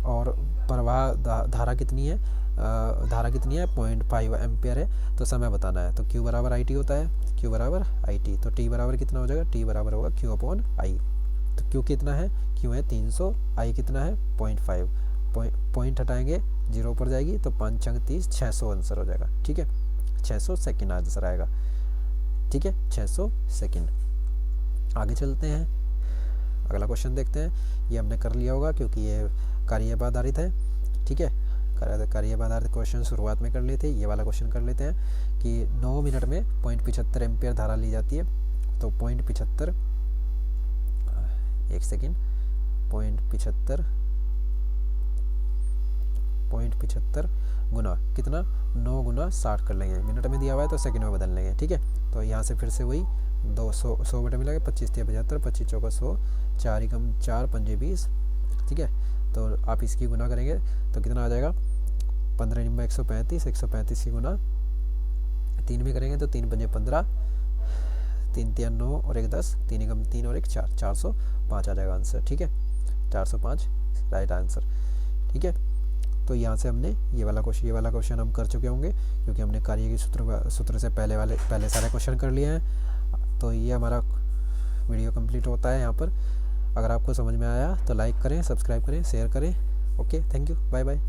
और प्रवाह धारा कितनी है, 0.5 एम्पियर है, तो समय बताना है। तो Q बराबर IT होता है, Q बराबर IT, तो T बराबर कितना हो जाएगा, T बराबर होगा Q/I। तो Q कितना है, Q है 300, I कितना है 0.5, पॉइंट हटाएंगे 0 पर जाएगी, तो 5 छंग 30, 600 आंसर हो जाएगा। ठीक है, 600 सेकेंड आंसर आएगा। ठीक है, 600 सेकेंड। आगे चलते हैं, अगला क्वेश्चन देखते हैं। ये हमने कर लिया होगा क्योंकि ये कार्य पर आधारित है। ठीक है, कार्य पर आधारित क्वेश्चन शुरुआत में कर लेते हैं। ये वाला क्वेश्चन कर लेते हैं कि 9 मिनट में 0.75 एम्पियर धारा ली जाती है तो 0.75, एक सेकेंड, 0.75 गुना कितना, 9 गुना 60 कर लेंगे। मिनट में दिया हुआ है तो सेकंड में बदल लेंगे, ठीक है। तो यहाँ से फिर से वही 200, 100 बटे मिला के 25 × 75, 25 चौका 100, 4 एकम 4, 5 20, ठीक है। तो आप इसकी गुना करेंगे तो कितना आ जाएगा, 15 × 135, 135 की गुना 3 में करेंगे तो 3 × 5 15, 3 × 9 और 1 10, 3 एकम 3 और 1 4, 405 आ जाएगा आंसर, ठीक है। 405 राइट आंसर, ठीक है। तो यहाँ से हमने ये वाला क्वेश्चन हम कर चुके होंगे, क्योंकि हमने कार्य के सूत्र से पहले सारे क्वेश्चन कर लिए हैं। तो ये हमारा वीडियो कंप्लीट होता है यहाँ पर। अगर आपको समझ में आया तो लाइक करें, सब्सक्राइब करें, शेयर करें। Okay, thank you, bye bye.